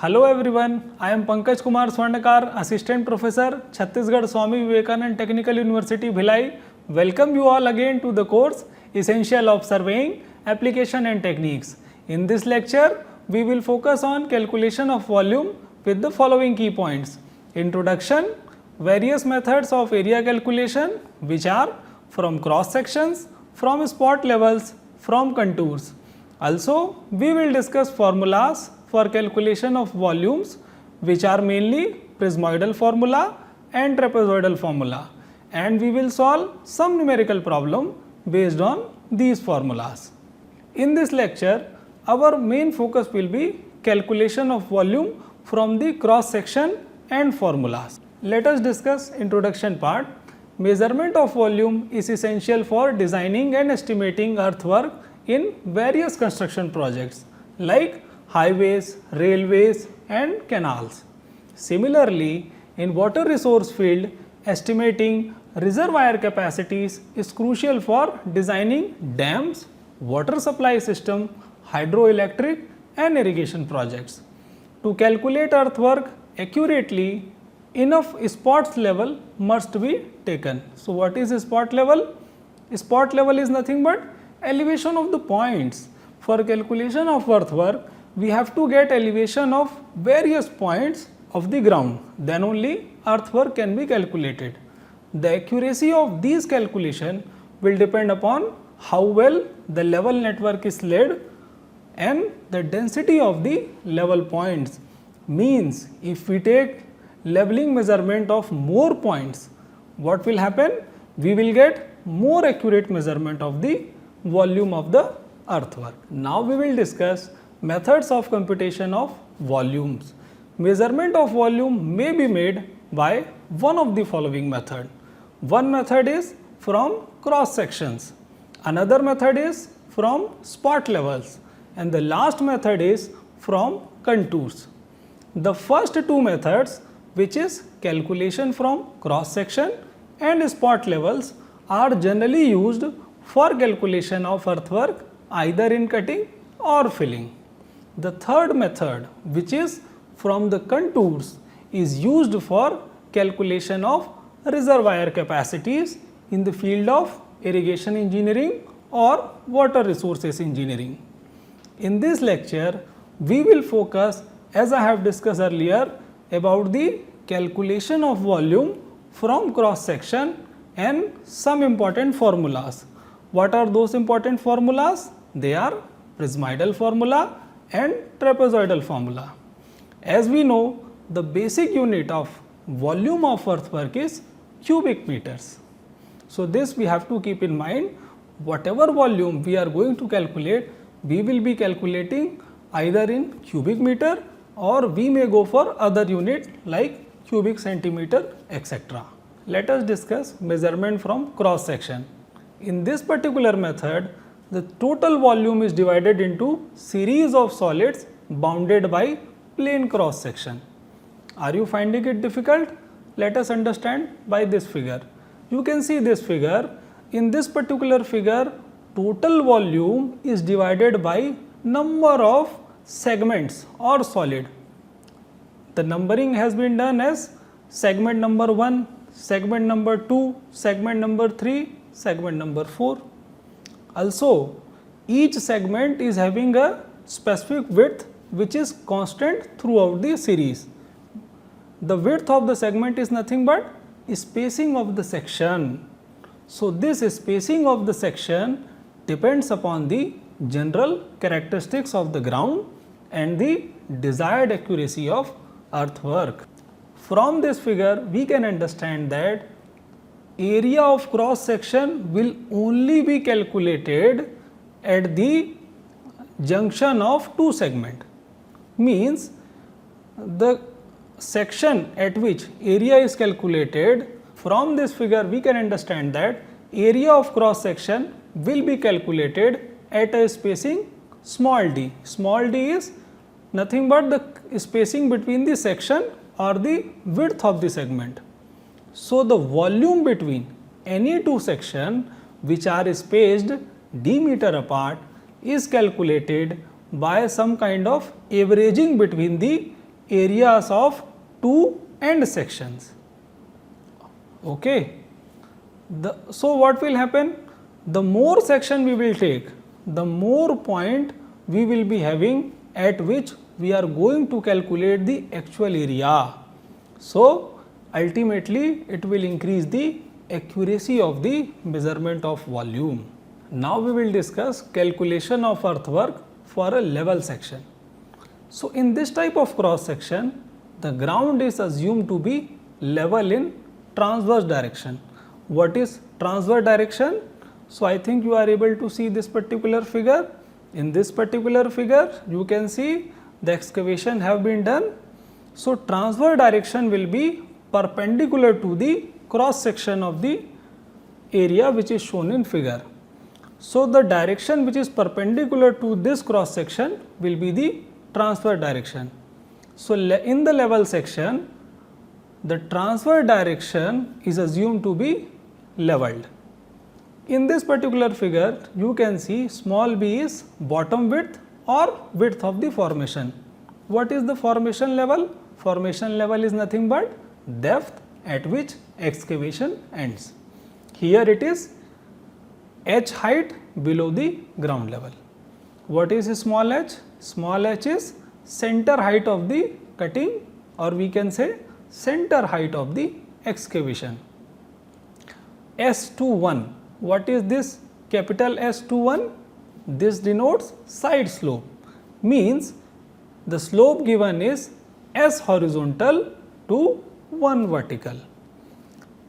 Hello everyone, I am Pankaj Kumar Swarnakar, Assistant Professor, Chhattisgarh Swami Vivekanand Technical University, Bhilai. Welcome you all again to the course Essential of Surveying, Application and Techniques. In this lecture, we will focus on calculation of volume with the following key points. Introduction, various methods of area calculation which are from cross sections, from spot levels, from contours. Also, we will discuss formulas for calculation of volumes which are mainly prismoidal formula and trapezoidal formula, and we will solve some numerical problem based on these formulas. In this lecture, our main focus will be calculation of volume from the cross section and formulas. Let us discuss introduction part. Measurement of volume is essential for designing and estimating earthwork in various construction projects like highways, railways and canals. Similarly, in water resource field, estimating reservoir capacities is crucial for designing dams, water supply system, hydroelectric and irrigation projects. To calculate earthwork accurately, enough spots level must be taken. So, what is spot level? Spot level is nothing but elevation of the points. For calculation of earthwork, we have to get elevation of various points of the ground, then only earthwork can be calculated. The accuracy of these calculation will depend upon how well the level network is laid and the density of the level points. Means if we take leveling measurement of more points, what will happen? We will get more accurate measurement of the volume of the earthwork. Now we will discuss methods of computation of volumes. Measurement of volume may be made by one of the following method. One method is from cross sections, another method is from spot levels, and the last method is from contours. The first two methods, which is calculation from cross section and spot levels, are generally used for calculation of earthwork either in cutting or filling. The third method, which is from the contours, is used for calculation of reservoir capacities in the field of irrigation engineering or water resources engineering. In this lecture, we will focus, as I have discussed earlier, about the calculation of volume from cross section and some important formulas. What are those important formulas? They are prismoidal formula and trapezoidal formula. As we know, the basic unit of volume of earthwork is cubic meters. So, this we have to keep in mind. Whatever volume we are going to calculate, we will be calculating either in cubic meter or we may go for other unit like cubic centimeter, etc. Let us discuss measurement from cross section. In this particular method, the total volume is divided into series of solids bounded by plane cross section. Are you finding it difficult? Let us understand by this figure. You can see this figure. In this particular figure, total volume is divided by number of segments or solid. The numbering has been done as segment number 1, segment number 2, segment number 3, segment number 4. Also, each segment is having a specific width which is constant throughout the series. The width of the segment is nothing but spacing of the section. So, this spacing of the section depends upon the general characteristics of the ground and the desired accuracy of earthwork. From this figure, we can understand that area of cross section will only be calculated at the junction of two segments. Means the section at which area is calculated, from this figure we can understand that area of cross section will be calculated at a spacing small d. Small d is nothing but the spacing between the section or the width of the segment. So, the volume between any two sections which are spaced d meter apart is calculated by some kind of averaging between the areas of two end sections. Okay. So what will happen? The more section we will take, the more point we will be having at which we are going to calculate the actual area. So ultimately it will increase the accuracy of the measurement of volume. Now we will discuss calculation of earthwork for a level section. So in this type of cross section, the ground is assumed to be level in transverse direction. What is transverse direction? So I think you are able to see this particular figure. In this particular figure, you can see the excavation have been done. So transverse direction will be perpendicular to the cross section of the area which is shown in figure. So the direction which is perpendicular to this cross section will be the transverse direction. So in the level section, the transverse direction is assumed to be leveled. In this particular figure, you can see small b is bottom width or width of the formation. What is the formation level? Formation level is nothing but depth at which excavation ends. Here it is h height below the ground level. What is small h? Small h is center height of the cutting, or we can say center height of the excavation. S21, what is this capital S21? This denotes side slope, means the slope given is S horizontal to 1 vertical.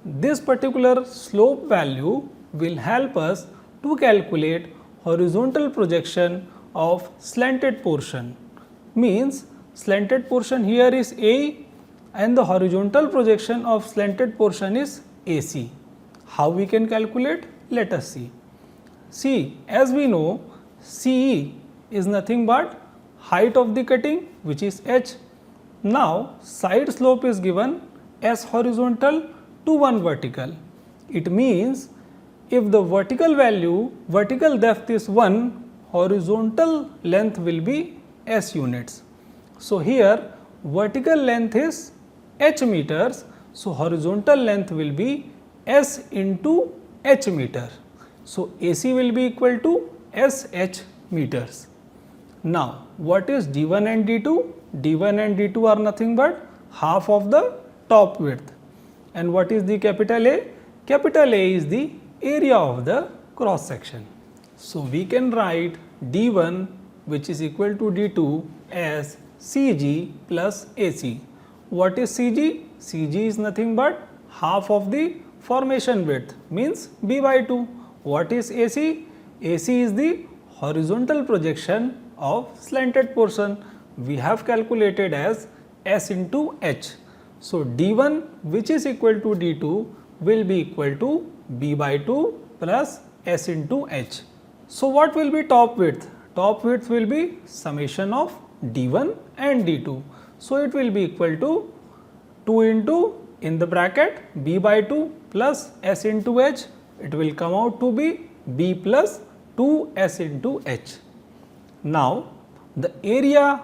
This particular slope value will help us to calculate horizontal projection of slanted portion, means slanted portion here is A and the horizontal projection of slanted portion is AC. How we can calculate? Let us see. See, as we know, CE is nothing but height of the cutting, which is h. Now side slope is given S horizontal to 1 vertical. It means if the vertical depth is 1, horizontal length will be S units. So here vertical length is h meters, so horizontal length will be S into h meter. So AC will be equal to SH meters. Now what is D1 and D2? D1 and D2 are nothing but half of the top width. And what is the capital A? Capital A is the area of the cross section. So we can write D1, which is equal to D2, as CG plus AC. What is CG? CG is nothing but half of the formation width, means B by 2. What is AC? AC is the horizontal projection of slanted portion. We have calculated as S into H. So D1, which is equal to D2, will be equal to B by 2 plus S into H. So what will be top width? Top width will be summation of D1 and D2. So it will be equal to 2 into, in the bracket, B by 2 plus S into H. It will come out to be B plus 2S into H. Now the area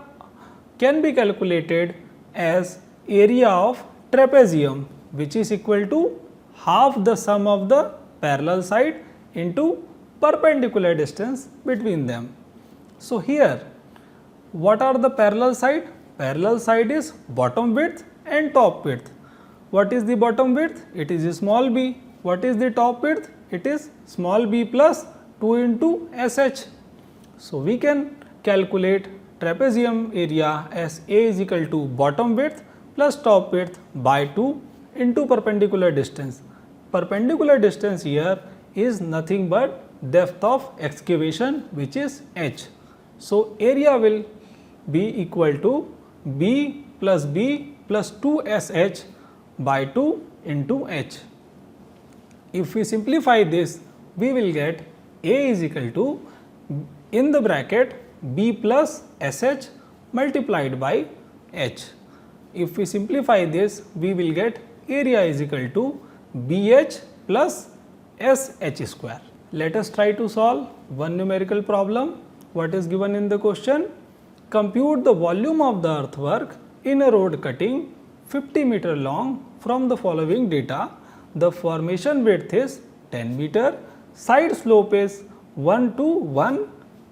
can be calculated as area of trapezium, which is equal to half the sum of the parallel side into perpendicular distance between them. So here what are the parallel side? Parallel side is bottom width and top width. What is the bottom width? It is small b. What is the top width? It is small b plus 2 into SH. So we can calculate trapezium area as A is equal to bottom width plus top width by 2 into perpendicular distance. Perpendicular distance here is nothing but depth of excavation, which is h. So area will be equal to B plus 2SH by 2 into h. If we simplify this, we will get A is equal to, in the bracket, B plus SH multiplied by h. If we simplify this, we will get area is equal to BH plus SH square. Let us try to solve one numerical problem. What is given in the question? Compute the volume of the earthwork in a road cutting 50 meter long from the following data. The formation width is 10 meter, side slope is 1 to 1,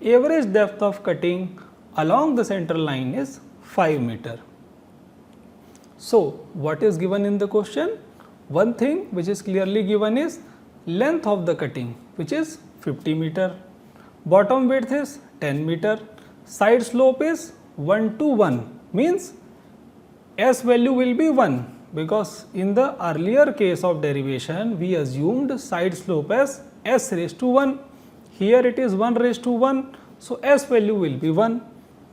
average depth of cutting along the central line is 5 meter. So, what is given in the question? One thing which is clearly given is length of the cutting, which is 50 meter, bottom width is 10 meter, side slope is 1 to 1, means S value will be 1, because in the earlier case of derivation we assumed side slope as S raised to 1, here it is 1 raised to 1, so S value will be 1.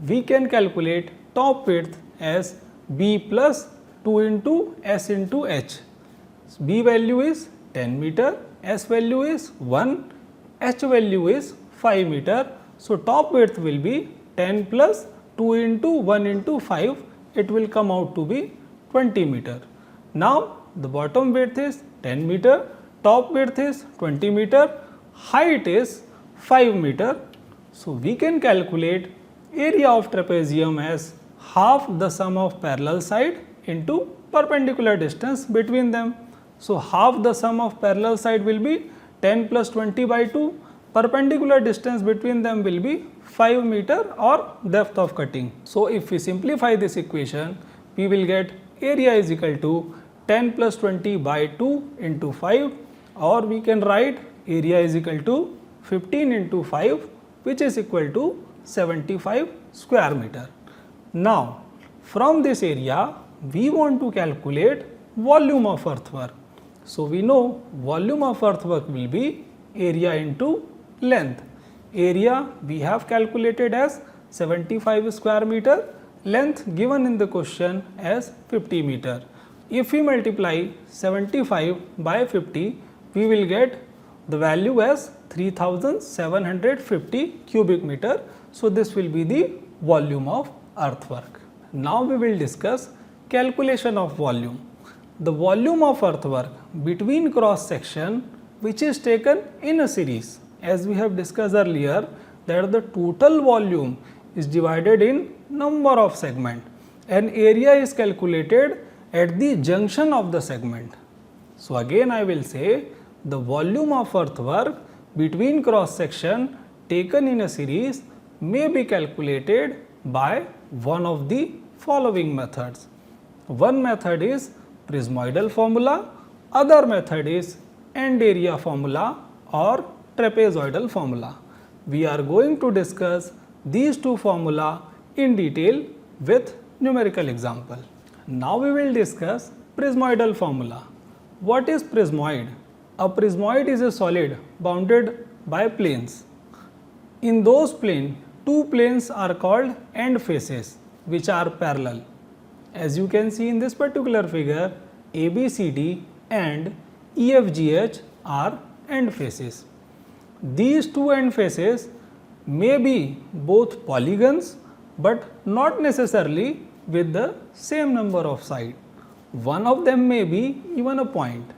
We can calculate top width as B plus 2 into S into H. B value is 10 meter, S value is 1, H value is 5 meter. So, top width will be 10 plus 2 into 1 into 5, it will come out to be 20 meter. Now, the bottom width is 10 meter, top width is 20 meter, height is 5 meter. So, we can calculate area of trapezium as half the sum of parallel side into perpendicular distance between them. So, half the sum of parallel side will be 10 plus 20 by 2, perpendicular distance between them will be 5 meter or depth of cutting. So, if we simplify this equation, we will get area is equal to 10 plus 20 by 2 into 5, or we can write area is equal to 15 into 5, which is equal to 75 square meter. Now, from this area, we want to calculate volume of earthwork. So, we know volume of earthwork will be area into length. Area we have calculated as 75 square meter, length given in the question as 50 meter. If we multiply 75 by 50, we will get the value as 3750 cubic meter. So, this will be the volume of earthwork. Now, we will discuss calculation of volume. The volume of earthwork between cross section which is taken in a series, as we have discussed earlier, that the total volume is divided in number of segment and area is calculated at the junction of the segment. So, again I will say the volume of earthwork between cross section taken in a series may be calculated by one of the following methods. One method is prismoidal formula, other method is end area formula or trapezoidal formula. We are going to discuss these two formula in detail with numerical example. Now we will discuss prismoidal formula. What is prismoid? A prismoid is a solid bounded by planes. In those planes, two planes are called end faces which are parallel. As you can see in this particular figure, ABCD and EFGH are end faces. These two end faces may be both polygons but not necessarily with the same number of sides. One of them may be even a point.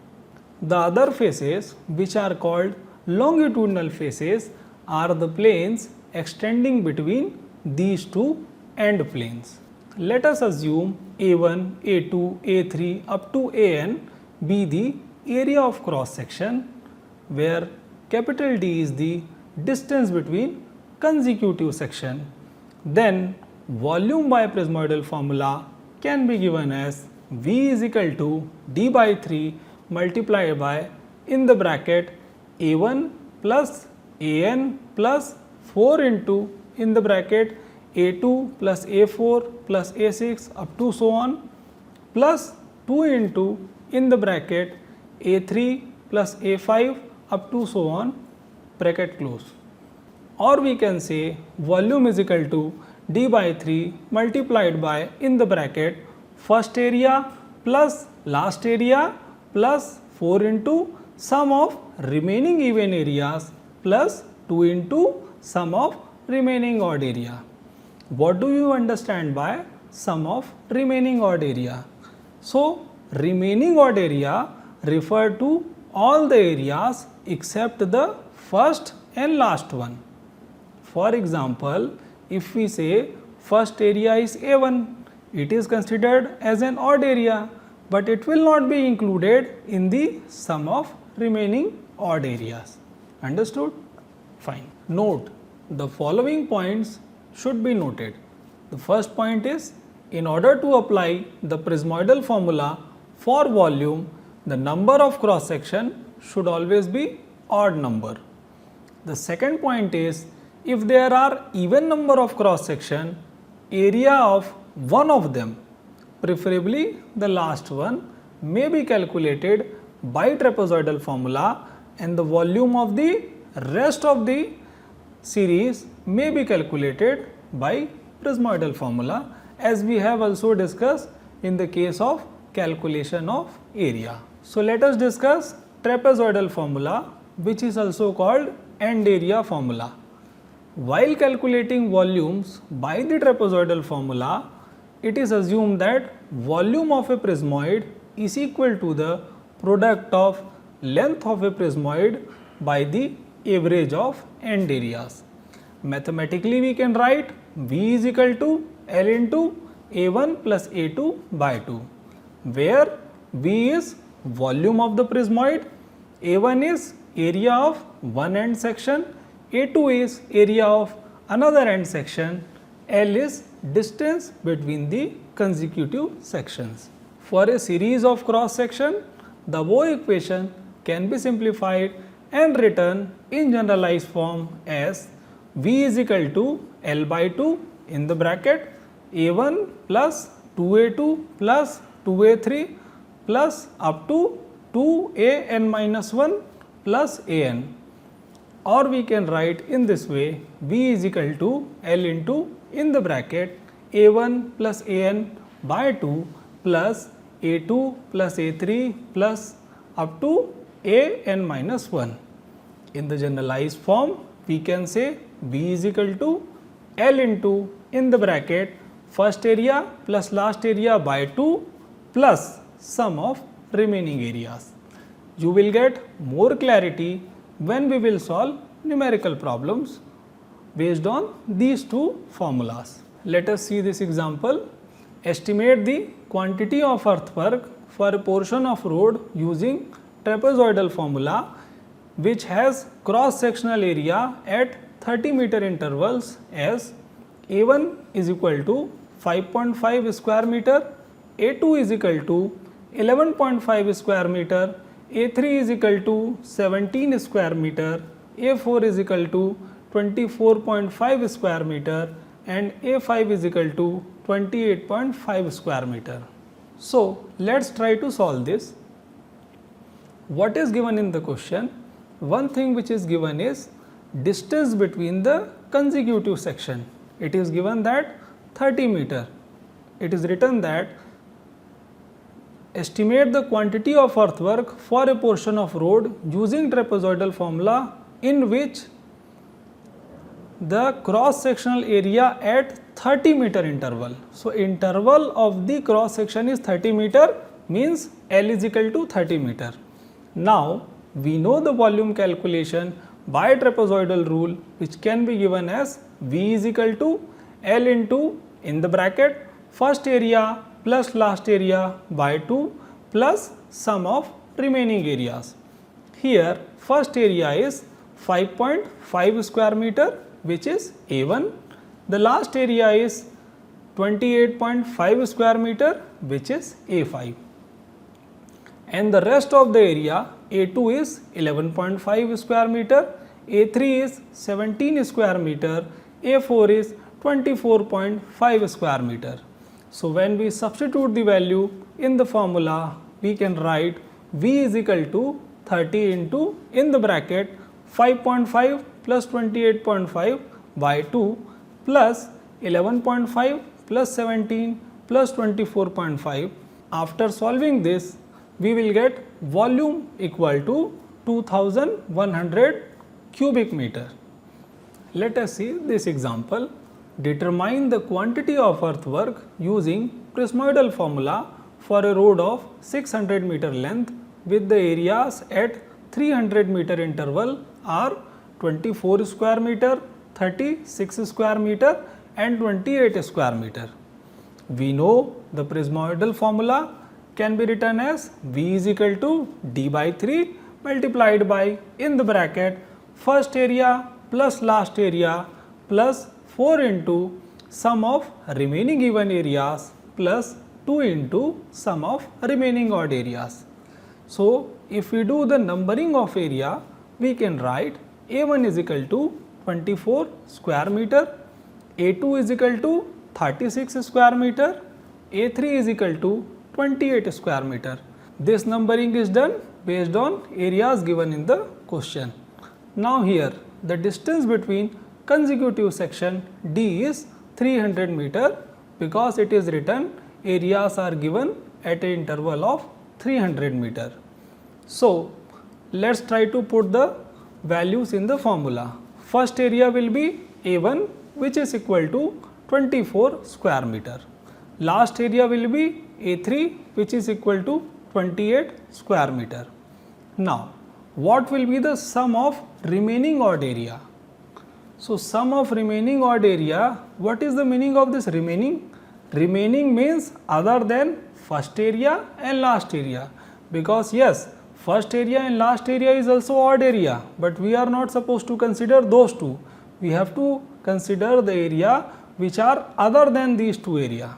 The other faces, which are called longitudinal faces, are the planes extending between these two end planes. Let us assume A1, A2, A3 up to AN be the area of cross section, where capital D is the distance between consecutive section. Then volume by prismoidal formula can be given as V is equal to D by 3 multiplied by in the bracket A1 plus AN plus 4 into in the bracket A2 plus A4 plus A6 up to so on plus 2 into in the bracket A3 plus A5 up to so on, bracket close. Or we can say volume is equal to D by 3 multiplied by in the bracket first area plus last area plus 4 into sum of remaining even areas plus 2 into sum of remaining odd area. What do you understand by sum of remaining odd area? So, remaining odd area refer to all the areas except the first and last one. For example, if we say first area is A1, it is considered as an odd area, but it will not be included in the sum of remaining odd areas. Understood? Fine. Note, the following points should be noted. The first point is, in order to apply the Prismoidal formula for volume, the number of cross section should always be odd number. The second point is, if there are even number of cross section, area of one of them, preferably the last one, may be calculated by trapezoidal formula, and the volume of the rest of the series may be calculated by Prismoidal formula, as we have also discussed in the case of calculation of area. So let us discuss trapezoidal formula, which is also called end area formula. While calculating volumes by the trapezoidal formula, it is assumed that volume of a prismoid is equal to the product of length of a prismoid by the average of end areas. Mathematically, we can write V is equal to L into A1 plus A2 by 2, where V is volume of the prismoid, A1 is area of one end section, A2 is area of another end section, L is distance between the consecutive sections. For a series of cross section, the above equation can be simplified and written in generalized form as V is equal to L by 2 in the bracket A1 plus 2A2 plus 2A3 plus up to 2AN minus 1 plus AN, or we can write in this way, V is equal to L into in the bracket A1 plus AN by 2 plus A2 plus A3 plus up to AN minus 1. In the generalized form, we can say V is equal to L into in the bracket first area plus last area by 2 plus sum of remaining areas. You will get more clarity when we will solve numerical problems based on these two formulas. Let us see this example. Estimate the quantity of earthwork for a portion of road using trapezoidal formula, which has cross sectional area at 30 meter intervals as A1 is equal to 5.5 square meter, A2 is equal to 11.5 square meter, A3 is equal to 17 square meter, A4 is equal to 24.5 square meter, and A5 is equal to 28.5 square meter. So let's try to solve this. What is given in the question? One thing which is given is distance between the consecutive section. It is given that 30 meter. It is written that estimate the quantity of earthwork for a portion of road using trapezoidal formula in which the cross sectional area at 30 meter interval. So interval of the cross section is 30 meter, means L is equal to 30 meter. Now we know the volume calculation by trapezoidal rule, which can be given as V is equal to L into in the bracket first area plus last area by 2 plus sum of remaining areas. Here first area is 5.5 square meter, which is A1. The last area is 28.5 square meter, which is A5. And the rest of the area, A2 is 11.5 square meter, A3 is 17 square meter, A4 is 24.5 square meter. So when we substitute the value in the formula, we can write V is equal to 30 into in the bracket 5.5 plus 28.5 by 2 plus 11.5 plus 17 plus 24.5. After solving this, we will get volume equal to 2100 cubic meter. Let us see this example. Determine the quantity of earthwork using Prismoidal formula for a road of 600 meter length with the areas at 300 meter interval are 24 square meter, 36 square meter and 28 square meter. We know the prismoidal formula can be written as V is equal to D by 3 multiplied by, in the bracket, first area plus last area plus 4 into sum of remaining even areas plus 2 into sum of remaining odd areas. So, if we do the numbering of area, we can write A1 is equal to 24 square meter, A2 is equal to 36 square meter, A3 is equal to 28 square meter. This numbering is done based on areas given in the question. Now here the distance between consecutive section D is 300 meter because it is written areas are given at an interval of 300 meter. So, let us try to put the values in the formula. First area will be A1, which is equal to 24 square meter. Last area will be A3, which is equal to 28 square meter. Now, what will be the sum of remaining odd area? So, sum of remaining odd area, what is the meaning of this remaining? Remaining means other than first area and last area, because yes, first area and last area is also odd area, but we are not supposed to consider those two. We have to consider the area which are other than these two area.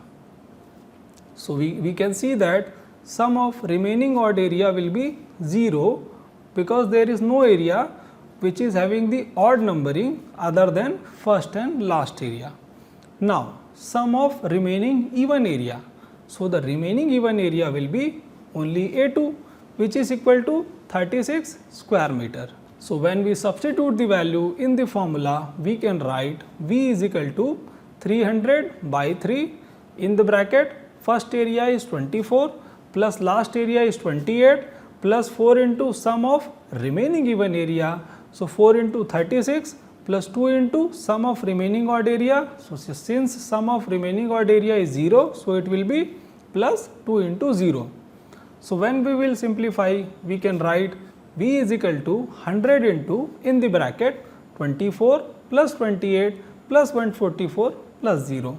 So, we can see that sum of remaining odd area will be 0 because there is no area which is having the odd numbering other than first and last area. Now, sum of remaining even area. So, the remaining even area will be only A2, which is equal to 36 square meter. So, when we substitute the value in the formula, we can write V is equal to 300 by 3, in the bracket first area is 24 plus last area is 28 plus 4 into sum of remaining even area. So, 4 into 36 plus 2 into sum of remaining odd area. So, since sum of remaining odd area is 0, so it will be plus 2 into 0. So, when we will simplify, we can write V is equal to 100 into, in the bracket, 24 plus 28 plus 144 plus 0.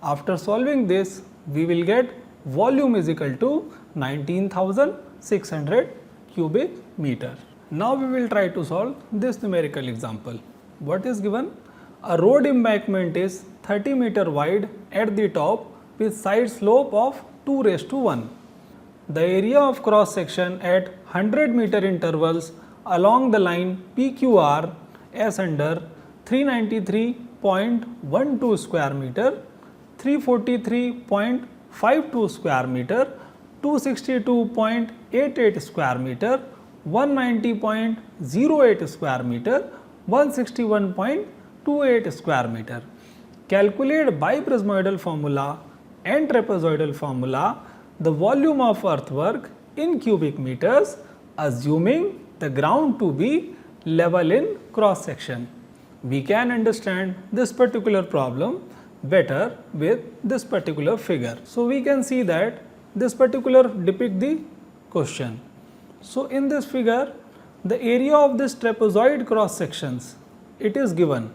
After solving this, we will get volume is equal to 19,600 cubic meter. Now, we will try to solve this numerical example. What is given? A road embankment is 30 meter wide at the top with side slope of 2:1. The area of cross section at 100 meter intervals along the line PQR as under 393.12 square meter, 343.52 square meter, 262.88 square meter, 190.08 square meter, 161.28 square meter. Calculate by prismoidal formula and trapezoidal formula the volume of earthwork in cubic meters, assuming the ground to be level in cross section. We can understand this particular problem better with this particular figure. So, we can see that this particular depict the question. So, in this figure, the area of this trapezoid cross sections, it is given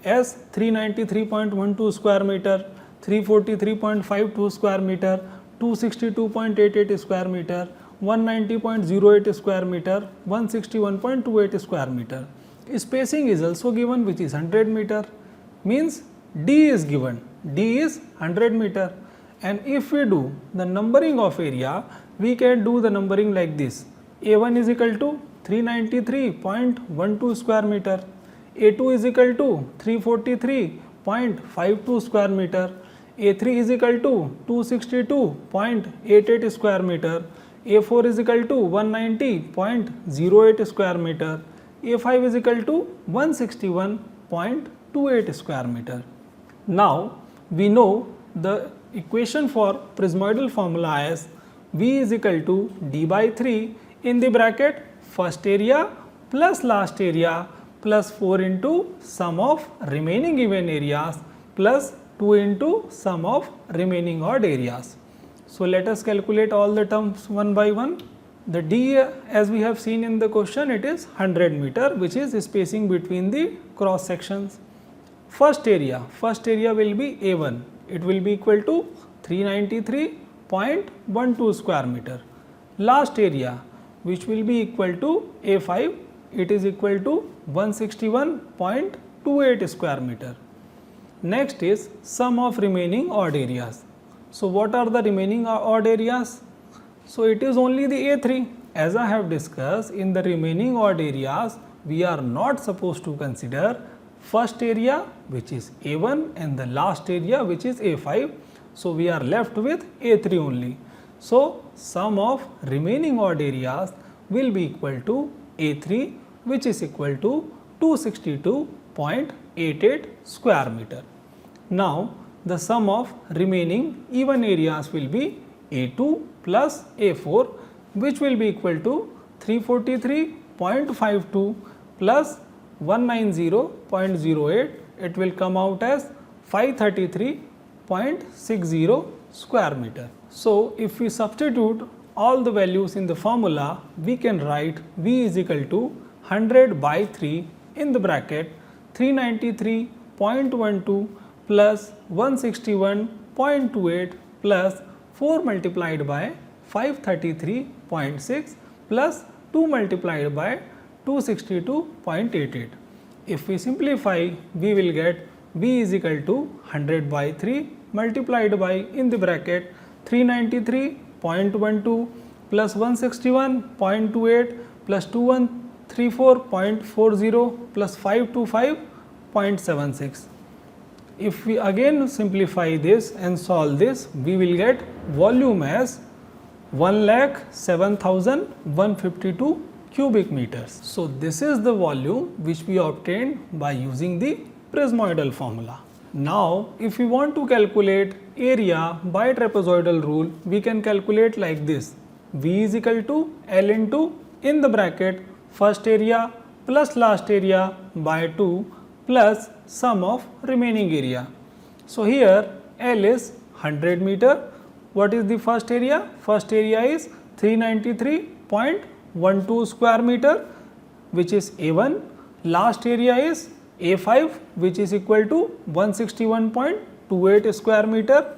as 393.12 square meter, 343.52 square meter, 262.88 square meter, 190.08 square meter, 161.28 square meter. Spacing is also given, which is 100 meter, means D is given, D is 100 meter, and if we do the numbering of area, we can do the numbering like this. A1 is equal to 393.12 square meter, A2 is equal to 343.52 square meter, A3 is equal to 262.88 square meter, A4 is equal to 190.08 square meter, A5 is equal to 161.28 square meter. Now, we know the equation for prismoidal formula as V is equal to D by 3 in the bracket first area plus last area plus 4 into sum of remaining even areas plus 2 into sum of remaining odd areas. So, let us calculate all the terms one by one. The D, as we have seen in the question, it is 100 meter, which is spacing between the cross sections. First area will be A1, it will be equal to 393.12 square meter. Last area, which will be equal to A5, it is equal to 161.28 square meter. Next is sum of remaining odd areas. So what are the remaining odd areas? So it is only the A3. As I have discussed, in the remaining odd areas, we are not supposed to consider first area, which is A1, and the last area, which is A5. So we are left with A3 only. So sum of remaining odd areas will be equal to A3, which is equal to 262.88 square meter. Now the sum of remaining even areas will be A2 plus A4, which will be equal to 343.52 plus 190.08. It will come out as 533.60 square meter. So if we substitute all the values in the formula, we can write V is equal to 100 by 3 in the bracket 393.12 plus 161.28 plus 4 multiplied by 533.6 plus 2 multiplied by 262.88. If we simplify, we will get V is equal to 100 by 3 multiplied by in the bracket 393.12 plus 161.28 plus 2134.40 plus 525.76. If we again simplify this and solve this, we will get volume as 1,07,152 cubic meters. So this is the volume which we obtained by using the Prismoidal formula. Now if we want to calculate area by trapezoidal rule, we can calculate like this: V is equal to L into in the bracket first area plus last area by 2 plus sum of remaining area. So here L is 100 meter. What is the first area? First area is 393.12 square meter, which is A1. Last area is A5, which is equal to 161.28 square meter,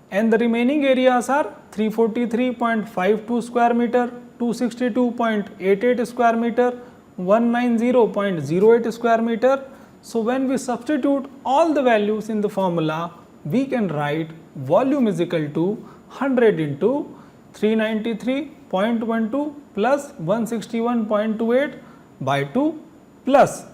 and the remaining areas are 343.52 square meter, 262.88 square meter, 190.08 square meter. So when we substitute all the values in the formula, we can write volume is equal to 100 into 393.12 plus 161.28 by 2 plus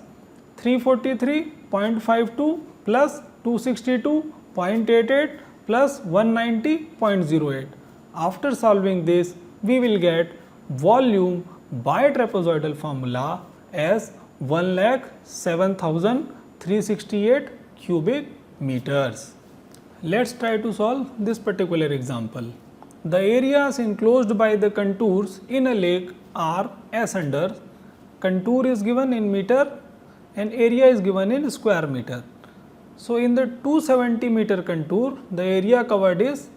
343.52 plus 262.88 plus 190.08. After solving this, we will get volume by trapezoidal formula as 1,07,368 cubic meters. Let's try to solve this particular example. The areas enclosed by the contours in a lake are as under. Contour is given in meter and area is given in square meter. So in the 270 meter contour, the area covered is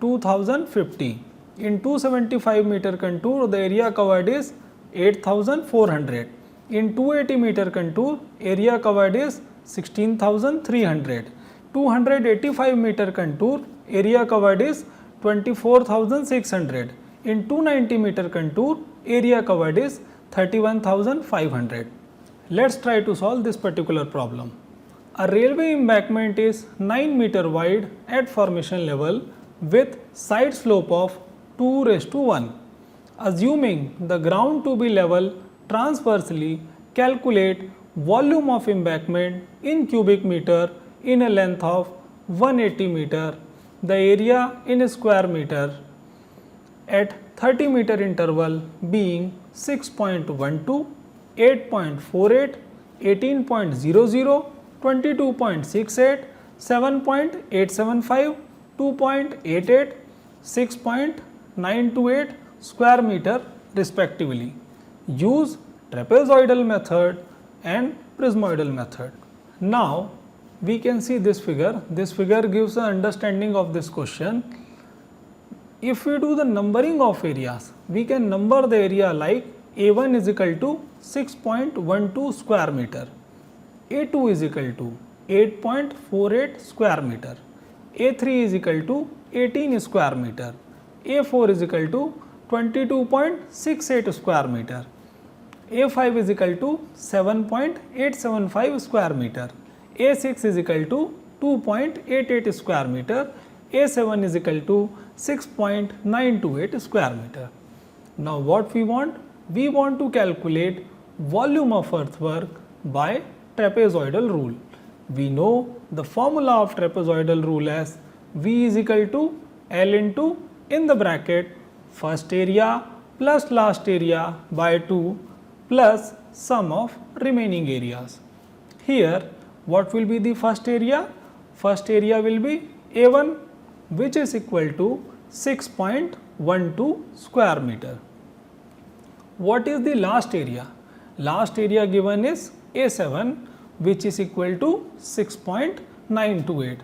2050. In 275 meter contour, the area covered is 8400. In 280 meter contour, area covered is 16,300. 285 meter contour, area covered is 24,600. In 290 meter contour, area covered is 31,500. Let's try to solve this particular problem. A railway embankment is 9 meter wide at formation level with side slope of 2:1. Assuming the ground to be level transversely, calculate volume of embankment in cubic meter in a length of 180 meter, the area in square meter at 30 meter interval being 6.12, 8.48, 18.00, 22.68, 7.875, 2.88, 6.928 square meter respectively. Use trapezoidal method and prismoidal method. Now we can see this figure. This figure gives an understanding of this question. If we do the numbering of areas, we can number the area like A1 is equal to 6.12 square meter, A2 is equal to 8.48 square meter, A3 is equal to 18 square meter, A4 is equal to 22.68 square meter, A5 is equal to 7.875 square meter, A6 is equal to 2.88 square meter, A7 is equal to 6.928 square meter. Now what we want? We want to calculate volume of earthwork by trapezoidal rule. We know the formula of trapezoidal rule as V is equal to L into, in the bracket, first area plus last area by 2 plus sum of remaining areas. Here what will be the first area? First area will be A1, which is equal to 6.12 square meter. What is the last area? Last area given is A7, which is equal to 6.928.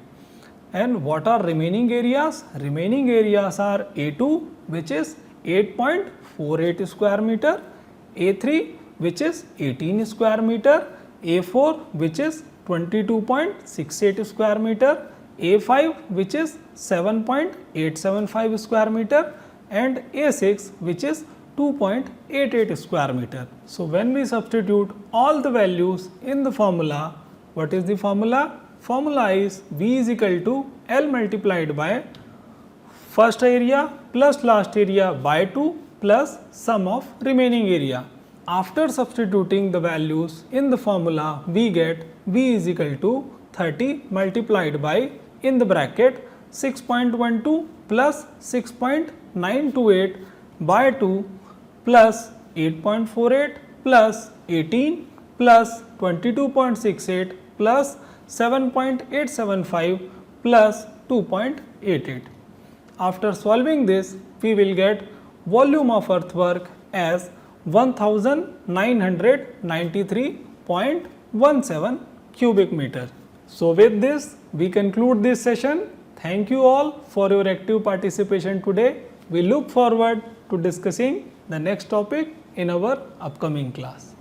And what are remaining areas? Remaining areas are A2, which is 8.48 square meter, A3, which is 18 square meter, A4, which is 22.68 square meter, A5, which is 7.875 square meter, and A6, which is 2.88 square meter. So when we substitute all the values in the formula, what is the formula? Formula is V is equal to L multiplied by first area plus last area by 2 plus sum of remaining area. After substituting the values in the formula, we get V is equal to 30 multiplied by, in the bracket, 6.12 plus 6.928 by 2 plus 8.48 plus 18 plus 22.68 plus 7.875 plus 2.88. After solving this, we will get volume of earthwork as 1993.17 cubic meter. So with this, we conclude this session. Thank you all for your active participation today. We look forward to discussing the next topic in our upcoming class.